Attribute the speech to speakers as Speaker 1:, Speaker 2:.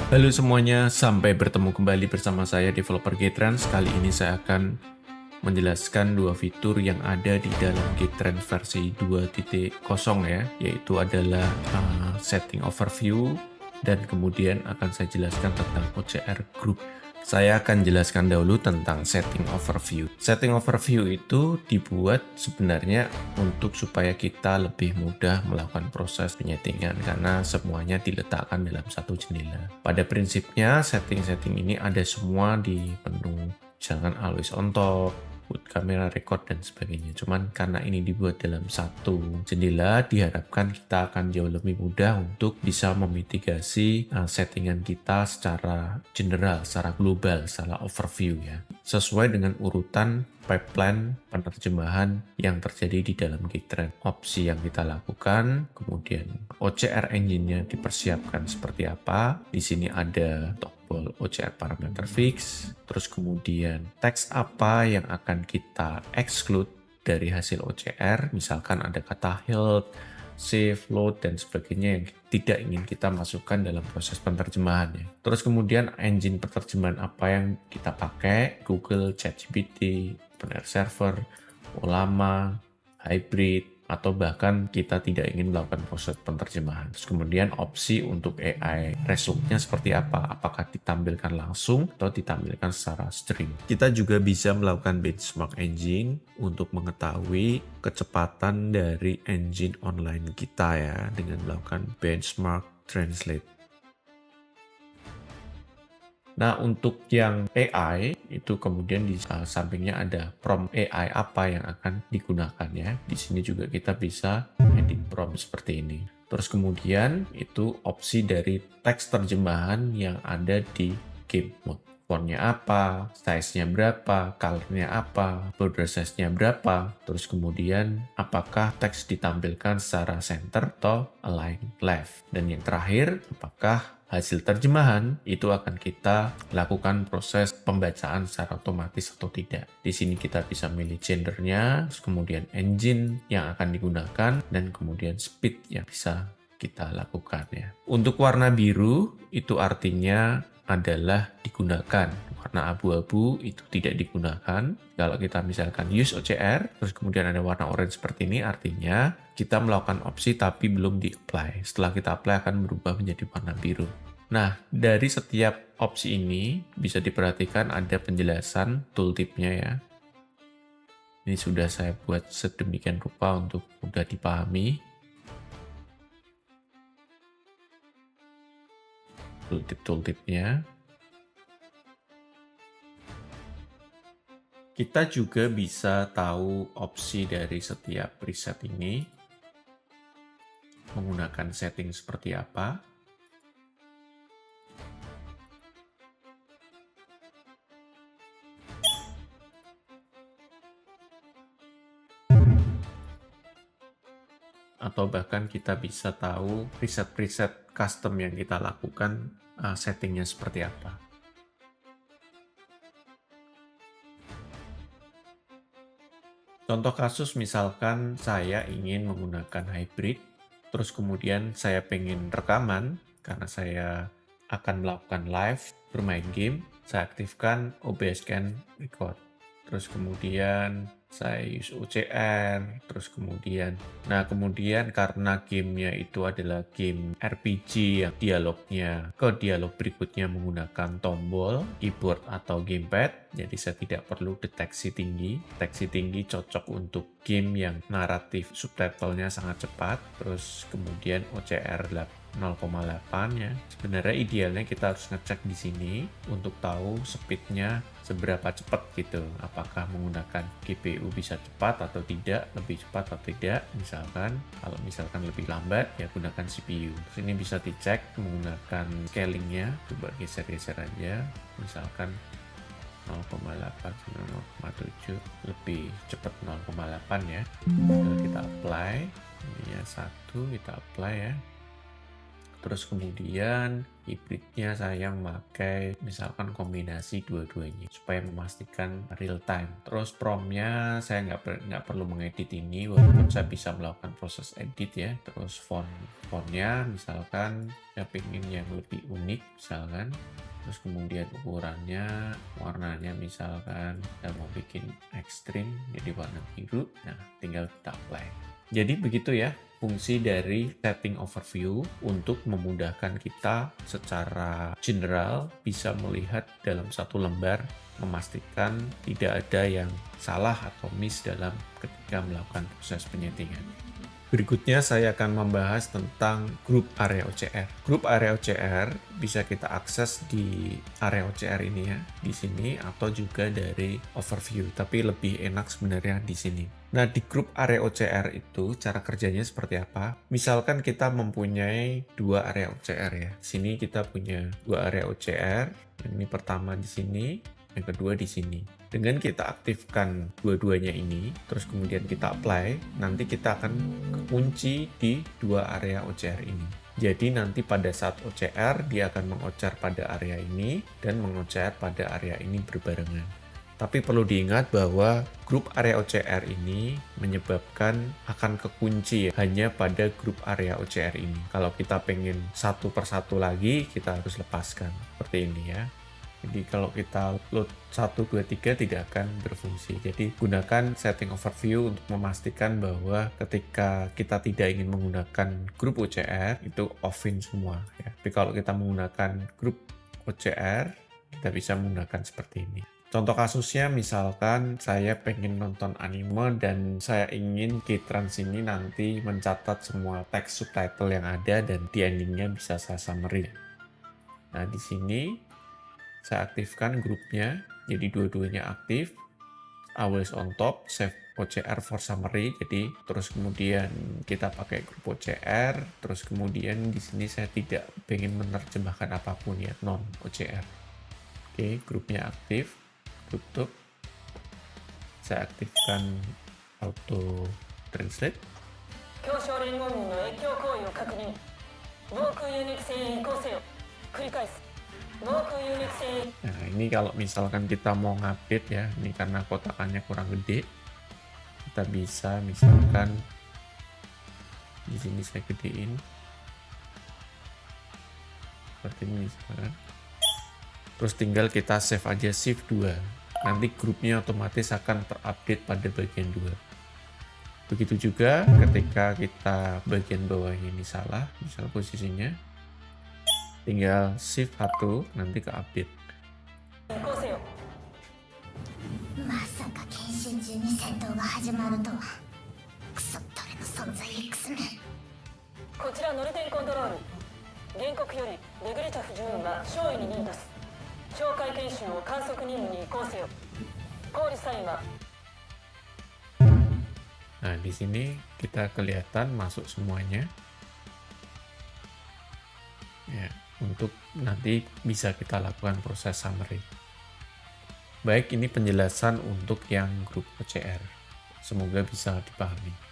Speaker 1: Halo semuanya, sampai bertemu kembali bersama saya developer Gtrans. Kali ini saya akan menjelaskan dua fitur yang ada di dalam Gtrans versi 2.0 ya, yaitu adalah setting overview dan kemudian akan saya jelaskan tentang OCR group. Saya akan jelaskan dahulu tentang setting overview. Setting overview itu dibuat sebenarnya untuk supaya kita lebih mudah melakukan proses penyetingan karena semuanya diletakkan dalam satu jendela. Pada prinsipnya setting-setting ini ada semua di menu, misalkan always on top, put camera record dan sebagainya. Cuman karena ini dibuat dalam satu jendela, diharapkan kita akan jauh lebih mudah untuk bisa memitigasi settingan kita secara general, secara global, secara overview ya. Sesuai dengan urutan pipeline penerjemahan yang terjadi di dalam Gtrans. Opsi yang kita lakukan, kemudian OCR engine-nya dipersiapkan seperti apa. Di sini ada tombol OCR parameter fix, terus kemudian teks apa yang akan kita exclude dari hasil OCR, misalkan ada kata health, save, load, dan sebagainya yang tidak ingin kita masukkan dalam proses penerjemahannya. Terus kemudian engine penerjemahan apa yang kita pakai, Google, ChatGPT, OpenAI Server, Olama, Hybrid, atau bahkan kita tidak ingin melakukan proses penerjemahan. Terus kemudian opsi untuk AI resultnya seperti apa? Apakah ditampilkan langsung atau ditampilkan secara stream? Kita juga bisa melakukan benchmark engine untuk mengetahui kecepatan dari engine online kita ya dengan melakukan benchmark translate. Nah, untuk yang AI itu kemudian di sampingnya ada prompt AI apa yang akan digunakan ya. Di sini juga kita bisa edit prompt seperti ini. Terus kemudian itu opsi dari teks terjemahan yang ada di game mode. Fontnya apa, size-nya berapa, color-nya apa, border size-nya berapa, terus kemudian apakah teks ditampilkan secara center atau align left. Dan yang terakhir, apakah hasil terjemahan itu akan kita lakukan proses pembacaan secara otomatis atau tidak. Di sini kita bisa milih gendernya, kemudian engine yang akan digunakan, dan kemudian speed yang bisa kita lakukan ya. Untuk warna biru itu artinya adalah digunakan. Warna abu-abu itu tidak digunakan. Kalau kita misalkan use OCR, terus kemudian ada warna orange seperti ini, artinya kita melakukan opsi tapi belum di-apply. Setelah kita apply akan berubah menjadi warna biru. Nah, dari setiap opsi ini bisa diperhatikan ada penjelasan tooltipnya ya. Ini sudah saya buat sedemikian rupa untuk mudah dipahami. Tooltip-tooltipnya. Kita juga bisa tahu opsi dari setiap preset ini menggunakan setting seperti apa. Atau bahkan kita bisa tahu preset-preset custom yang kita lakukan settingnya seperti apa. Contoh kasus misalkan saya ingin menggunakan hybrid, terus kemudian saya pengen rekaman karena saya akan melakukan live bermain game, saya aktifkan OBS Can Record. Terus kemudian saya use OCR, terus kemudian karena gamenya itu adalah game RPG yang dialognya ke dialog berikutnya menggunakan tombol, keyboard atau gamepad, jadi saya tidak perlu deteksi tinggi. Deteksi tinggi cocok untuk game yang naratif subtitlenya sangat cepat. Terus kemudian OCR 0,8 ya. Sebenarnya idealnya kita harus ngecek di sini untuk tahu speednya seberapa cepat gitu. Apakah menggunakan GPU bisa cepat atau tidak, lebih cepat atau tidak. Misalkan, kalau misalkan lebih lambat ya gunakan CPU. Terus ini bisa dicek menggunakan scalingnya. Coba geser-geser aja. Misalkan 0,8 sampai 0,7 lebih cepat 0,8 ya. Lalu kita apply. Ini ya 1 kita apply ya. Terus kemudian hybridnya saya memakai misalkan kombinasi dua-duanya supaya memastikan real time. Terus promptnya saya nggak perlu mengedit ini, walaupun saya bisa melakukan proses edit ya. Terus fontnya misalkan saya pengen yang lebih unik misalkan. Terus kemudian ukurannya, warnanya misalkan kita mau bikin ekstrim jadi warna biru. Nah, tinggal kita apply. Jadi begitu ya fungsi dari setting overview untuk memudahkan kita secara general bisa melihat dalam satu lembar, memastikan tidak ada yang salah atau miss dalam ketika melakukan proses penyetingan. Berikutnya saya akan membahas tentang grup area OCR. Grup area OCR bisa kita akses di area OCR ini ya, di sini atau juga dari overview, tapi lebih enak sebenarnya di sini. Nah, di grup area OCR itu cara kerjanya seperti apa? Misalkan kita mempunyai dua area OCR ya. Di sini kita punya dua area OCR. Ini pertama di sini, yang kedua di sini. Dengan kita aktifkan dua-duanya ini, terus kemudian kita apply, nanti kita akan kekunci di dua area OCR ini. Jadi nanti pada saat OCR, dia akan mengocar pada area ini dan mengocar pada area ini berbarengan. Tapi perlu diingat bahwa grup area OCR ini menyebabkan akan kekunci hanya pada grup area OCR ini. Kalau kita pengen satu persatu lagi, kita harus lepaskan. Seperti ini ya. Jadi kalau kita load 1, 2, 3 tidak akan berfungsi. Jadi gunakan setting overview untuk memastikan bahwa ketika kita tidak ingin menggunakan grup OCR, itu off-in semua. Ya. Tapi kalau kita menggunakan grup OCR, kita bisa menggunakan seperti ini. Contoh kasusnya misalkan saya pengen nonton anime dan saya ingin K-Trans ini nanti mencatat semua teks subtitle yang ada dan di endingnya bisa saya summary. Nah di sini saya aktifkan grupnya, jadi dua-duanya aktif. Always on top, save OCR for summary. Jadi terus kemudian kita pakai grup OCR, terus kemudian di sini saya tidak pengen menerjemahkan apapun ya, non OCR. Oke, grupnya aktif, tutup. Saya aktifkan auto translate. Nah ini kalau misalkan kita mau ngupdate ya, ini karena kotakannya kurang gede, kita bisa misalkan di sini saya gedein seperti ini misalkan. Terus tinggal kita save aja shift 2, nanti grupnya otomatis akan terupdate pada bagian 2. Begitu juga ketika kita bagian bawahnya ini salah, misal posisinya, tinggal shift 1 nanti ke update. Nah, di sini kita kelihatan masuk semuanya. Ya, untuk nanti bisa kita lakukan proses summary. Baik, ini penjelasan untuk yang grup OCR. Semoga bisa dipahami.